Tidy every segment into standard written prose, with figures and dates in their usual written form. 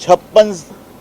56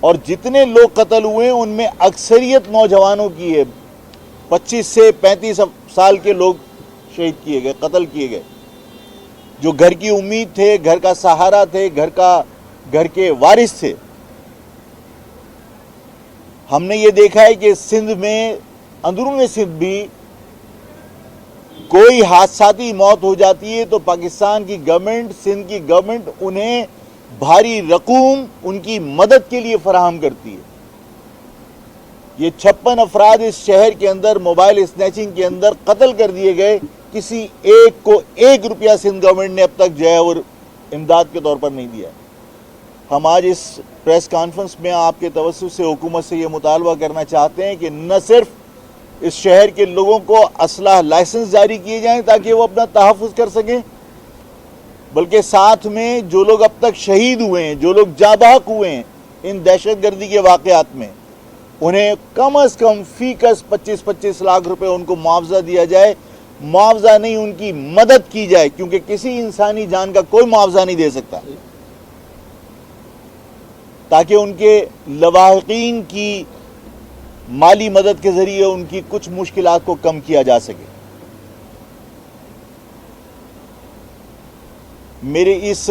اور جتنے لوگ قتل ہوئے ان میں اکثریت نوجوانوں کی ہے. 25 سے 35 سال کے لوگ شہید کیے گئے, قتل کیے گئے, جو گھر کی امید تھے, گھر کا سہارا تھے, گھر کے وارث تھے. ہم نے یہ دیکھا ہے کہ سندھ میں, اندرون سندھ بھی کوئی حادثاتی موت ہو جاتی ہے تو پاکستان کی گورنمنٹ, سندھ کی گورنمنٹ انہیں بھاری رقوم ان کی مدد کے لیے فراہم کرتی ہے. یہ 56 افراد اس شہر کے اندر موبائل اسنیچنگ کے اندر قتل کر دیے گئے, کسی ایک کو 1 روپیہ سندھ گورنمنٹ نے اب تک جو ہے وہ امداد کے طور پر نہیں دیا. ہم آج اس پریس کانفرنس میں آپ کے توسط سے حکومت سے یہ مطالبہ کرنا چاہتے ہیں کہ نہ صرف اس شہر کے لوگوں کو اسلحہ لائسنس جاری کیے جائیں تاکہ وہ اپنا تحفظ کر سکیں, بلکہ ساتھ میں جو لوگ اب تک شہید ہوئے ہیں, جو لوگ جاں بحق ہوئے ہیں ان دہشت گردی کے واقعات میں, انہیں کم از کم فی کس 25-25 لاکھ روپے ان کو معاوضہ دیا جائے. معاوضہ نہیں, ان کی مدد کی جائے, کیونکہ کسی انسانی جان کا کوئی معاوضہ نہیں دے سکتا, تاکہ ان کے لواحقین کی مالی مدد کے ذریعے ان کی کچھ مشکلات کو کم کیا جا سکے. میرے اس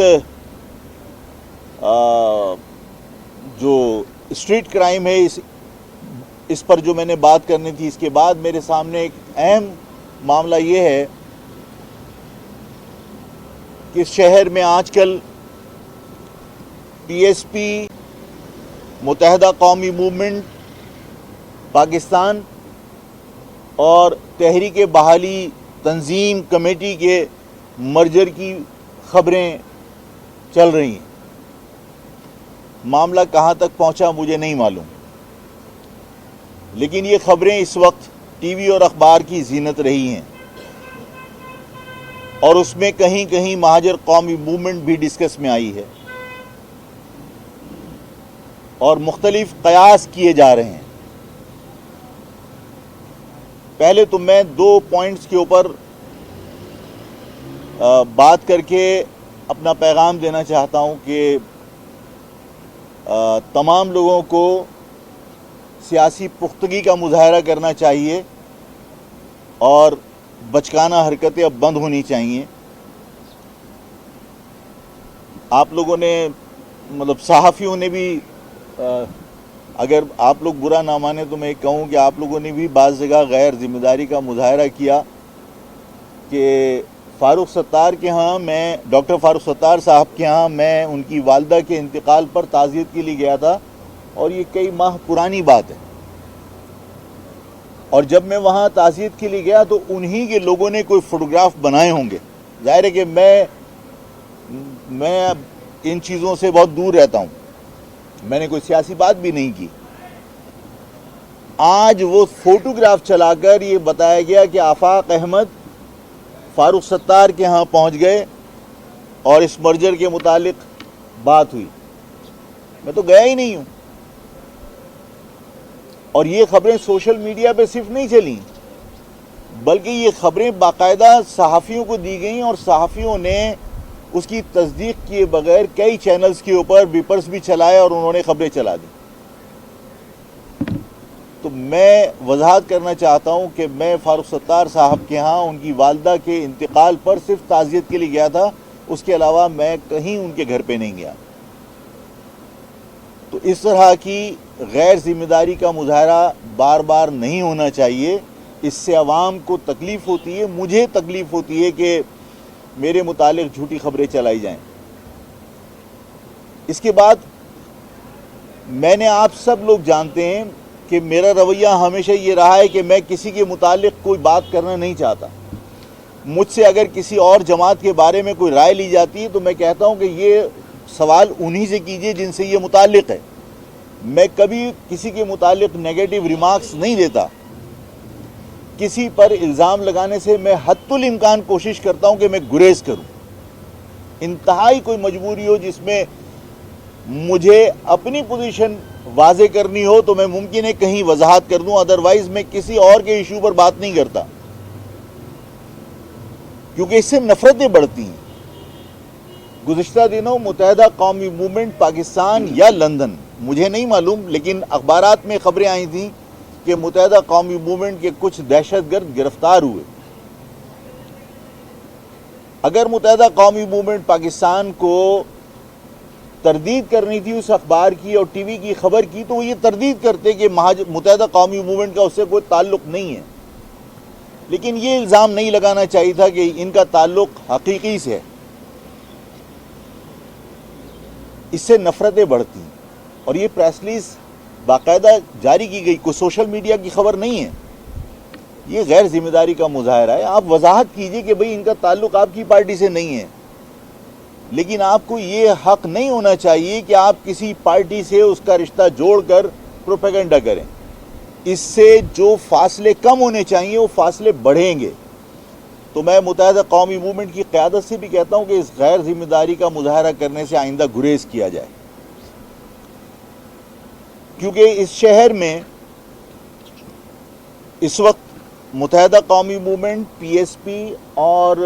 جو اسٹریٹ کرائم ہے اس پر جو میں نے بات کرنی تھی, اس کے بعد میرے سامنے ایک اہم معاملہ یہ ہے کہ اس شہر میں آج کل پی ایس پی, متحدہ قومی موومنٹ پاکستان اور تحریک بحالی تنظیم کمیٹی کے مرجر کی خبریں چل رہی ہیں. معاملہ کہاں تک پہنچا مجھے نہیں معلوم, لیکن یہ خبریں اس وقت ٹی وی اور اخبار کی زینت رہی ہیں, اور اس میں کہیں کہیں مہاجر قومی موومنٹ بھی ڈسکس میں آئی ہے, اور مختلف قیاس کیے جا رہے ہیں. پہلے تو میں 2 پوائنٹس کے اوپر بات کر کے اپنا پیغام دینا چاہتا ہوں کہ تمام لوگوں کو سیاسی پختگی کا مظاہرہ کرنا چاہیے اور بچکانہ حرکتیں اب بند ہونی چاہیے. آپ لوگوں نے صحافیوں نے بھی, اگر آپ لوگ برا نہ مانیں تو میں کہوں کہ آپ لوگوں نے بھی بعض جگہ غیر ذمہ داری کا مظاہرہ کیا کہ فاروق ستار کے ہاں, میں ڈاکٹر فاروق ستار صاحب کے ہاں میں ان کی والدہ کے انتقال پر تعزیت کے لیے گیا تھا, اور یہ کئی ماہ پرانی بات ہے. اور جب میں وہاں تعزیت کے لیے گیا تو انہی کے لوگوں نے کوئی فوٹوگراف بنائے ہوں گے. ظاہر ہے کہ میں ان چیزوں سے بہت دور رہتا ہوں, میں نے کوئی سیاسی بات بھی نہیں کی. آج وہ فوٹوگراف چلا کر یہ بتایا گیا کہ آفاق احمد فاروق ستار کے ہاں پہنچ گئے اور اس مرجر کے متعلق بات ہوئی. میں تو گیا ہی نہیں ہوں. اور یہ خبریں سوشل میڈیا پہ صرف نہیں چلیں, بلکہ یہ خبریں باقاعدہ صحافیوں کو دی گئیں, اور صحافیوں نے اس کی تصدیق کیے بغیر کئی چینلز کے اوپر بیپرز بھی چلائے اور انہوں نے خبریں چلا دی. تو میں وضاحت کرنا چاہتا ہوں کہ میں فاروق ستار صاحب کے ہاں ان کی والدہ کے انتقال پر صرف تعزیت کے لیے گیا تھا, اس کے علاوہ میں کہیں ان کے گھر پہ نہیں گیا. تو اس طرح کی غیر ذمہ داری کا مظاہرہ بار بار نہیں ہونا چاہیے. اس سے عوام کو تکلیف ہوتی ہے, مجھے تکلیف ہوتی ہے کہ میرے متعلق جھوٹی خبریں چلائی جائیں. اس کے بعد میں نے, آپ سب لوگ جانتے ہیں کہ میرا رویہ ہمیشہ یہ رہا ہے کہ میں کسی کے متعلق کوئی بات کرنا نہیں چاہتا. مجھ سے اگر کسی اور جماعت کے بارے میں کوئی رائے لی جاتی ہے تو میں کہتا ہوں کہ یہ سوال انہی سے کیجئے جن سے یہ متعلق ہے. میں کبھی کسی کے متعلق نیگیٹو ریمارکس نہیں دیتا. کسی پر الزام لگانے سے میں حتی الامکان کوشش کرتا ہوں کہ میں گریز کروں. انتہائی کوئی مجبوری ہو جس میں مجھے اپنی پوزیشن واضح کرنی ہو تو میں ممکن ہے کہیں وضاحت کر دوں, ادروائز میں کسی اور کے ایشو پر بات نہیں کرتا, کیونکہ اس سے نفرتیں بڑھتی ہیں. گزشتہ دنوں متحدہ قومی موومنٹ پاکستان یا لندن مجھے نہیں معلوم، لیکن اخبارات میں خبریں آئی تھیں کہ متحدہ قومی موومنٹ کے کچھ دہشت گرد گرفتار ہوئے۔ اگر متحدہ قومی موومنٹ پاکستان کو تردید کرنی تھی اس اخبار کی اور ٹی وی کی خبر کی، تو وہ یہ تردید کرتے کہ متحدہ قومی موومنٹ کا اس سے کوئی تعلق نہیں ہے، لیکن یہ الزام نہیں لگانا چاہیے تھا کہ ان کا تعلق حقیقی سے ہے۔ اس سے نفرتیں بڑھتی ہیں، اور یہ پریس ریلیز باقاعدہ جاری کی گئی، کوئی سوشل میڈیا کی خبر نہیں ہے، یہ غیر ذمہ داری کا مظاہرہ ہے۔ آپ وضاحت کیجئے کہ بھئی ان کا تعلق آپ کی پارٹی سے نہیں ہے، لیکن آپ کو یہ حق نہیں ہونا چاہیے کہ آپ کسی پارٹی سے اس کا رشتہ جوڑ کر پروپیگنڈا کریں۔ اس سے جو فاصلے کم ہونے چاہیے وہ فاصلے بڑھیں گے۔ تو میں متحدہ قومی موومنٹ کی قیادت سے بھی کہتا ہوں کہ اس غیر ذمہ داری کا مظاہرہ کرنے سے آئندہ گریز کیا جائے، کیونکہ اس شہر میں اس وقت متحدہ قومی موومنٹ، پی ایس پی اور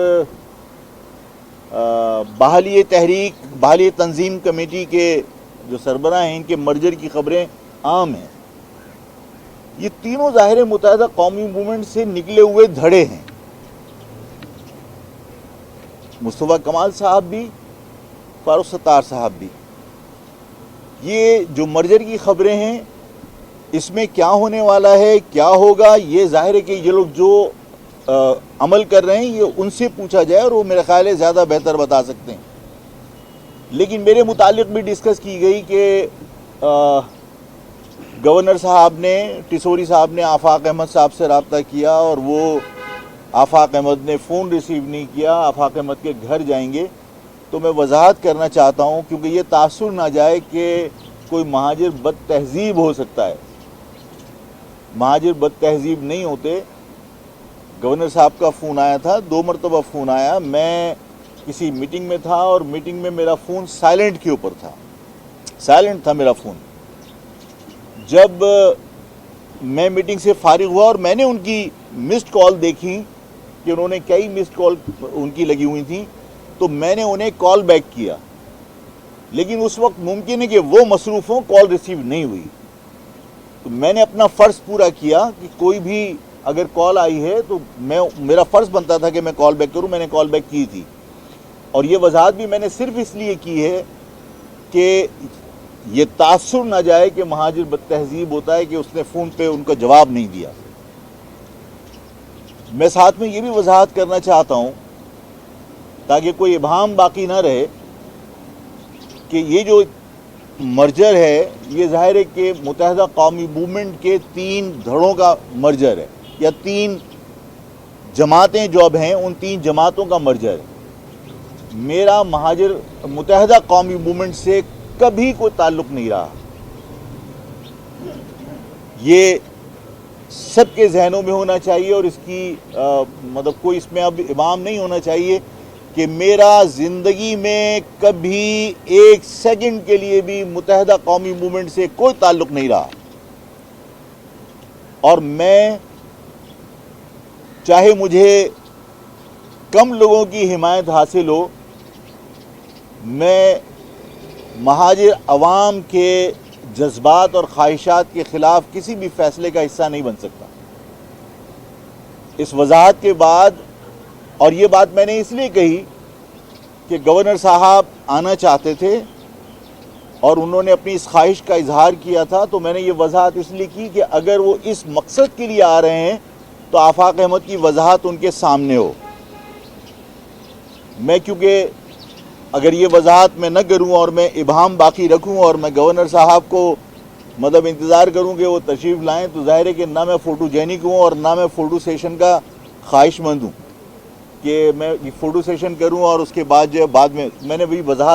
بحالی تحریک، بحالی تنظیم کمیٹی کے جو سربراہ ہیں، ان کے مرجر کی خبریں عام ہیں۔ یہ تینوں ظاہر متحدہ قومی موومنٹ سے نکلے ہوئے دھڑے ہیں، مصطفیٰ کمال صاحب بھی، فاروق ستار صاحب بھی۔ یہ جو مرجر کی خبریں ہیں، اس میں کیا ہونے والا ہے، کیا ہوگا، یہ ظاہر ہے کہ یہ لوگ جو عمل کر رہے ہیں یہ ان سے پوچھا جائے، اور وہ میرا خیال ہے زیادہ بہتر بتا سکتے ہیں۔ لیکن میرے متعلق بھی ڈسکس کی گئی کہ گورنر صاحب نے، ٹیسوری صاحب نے آفاق احمد صاحب سے رابطہ کیا، اور وہ آفاق احمد نے فون ریسیو نہیں کیا، آفاق احمد کے گھر جائیں گے۔ تو میں وضاحت کرنا چاہتا ہوں، کیونکہ یہ تاثر نہ جائے کہ کوئی مہاجر بد تہذیب ہو سکتا ہے۔ مہاجر بد تہذیب نہیں ہوتے۔ گورنر صاحب کا فون آیا تھا، 2 مرتبہ فون آیا، میں کسی میٹنگ میں تھا، اور میٹنگ میں میرا فون سائلنٹ کے اوپر تھا، سائلنٹ تھا میرا فون۔ جب میں میٹنگ سے فارغ ہوا اور میں نے ان کی مسڈ کال دیکھی کہ انہوں نے کئی مسڈ کال ان کی لگی ہوئی تھیں، تو میں نے انہیں کال بیک کیا، لیکن اس وقت ممکن ہے کہ وہ مصروف ہوں، کال ریسیو نہیں ہوئی۔ تو میں نے اپنا فرض پورا کیا کہ کوئی بھی اگر کال آئی ہے تو میرا فرض بنتا تھا کہ میں کال بیک کروں، میں نے کال بیک کی تھی۔ اور یہ وضاحت بھی میں نے صرف اس لیے کی ہے کہ یہ تاثر نہ جائے کہ مہاجر بد تہذیب ہوتا ہے کہ اس نے فون پہ ان کا جواب نہیں دیا۔ میں ساتھ میں یہ بھی وضاحت کرنا چاہتا ہوں تاکہ کوئی ابہام باقی نہ رہے کہ یہ جو مرجر ہے یہ ظاہر ہے کہ متحدہ قومی موومنٹ کے 3 دھڑوں کا مرجر ہے، یا 3 جماعتیں جو اب ہیں ان 3 جماعتوں کا مرجر ہے۔ میرا متحدہ قومی موومنٹ سے کبھی کوئی تعلق نہیں رہا۔ یہ سب کے ذہنوں میں ہونا چاہیے، اور اس کی مطلب کوئی اس میں اب ابہام نہیں ہونا چاہیے کہ میرا زندگی میں کبھی 1 سیکنڈ کے لیے بھی متحدہ قومی موومنٹ سے کوئی تعلق نہیں رہا۔ اور میں چاہے مجھے کم لوگوں کی حمایت حاصل ہو، میں مہاجر عوام کے جذبات اور خواہشات کے خلاف کسی بھی فیصلے کا حصہ نہیں بن سکتا۔ اس وضاحت کے بعد، اور یہ بات میں نے اس لیے کہی کہ گورنر صاحب آنا چاہتے تھے اور انہوں نے اپنی اس خواہش کا اظہار کیا تھا، تو میں نے یہ وضاحت اس لیے کی کہ اگر وہ اس مقصد کے لیے آ رہے ہیں تو آفاق احمد کی وضاحت ان کے سامنے ہو۔ میں کیونکہ اگر یہ وضاحت میں نہ کروں اور میں ابہام باقی رکھوں اور میں گورنر صاحب کو مطلب انتظار کروں کہ وہ تشریف لائیں، تو ظاہر ہے کہ نہ میں فوٹو جینک ہوں اور نہ میں فوٹو سیشن کا خواہش مند ہوں کہ میں فوٹو سیشن کروں اور اس کے بعد جو ہے بعد میں نے بھی وضاحت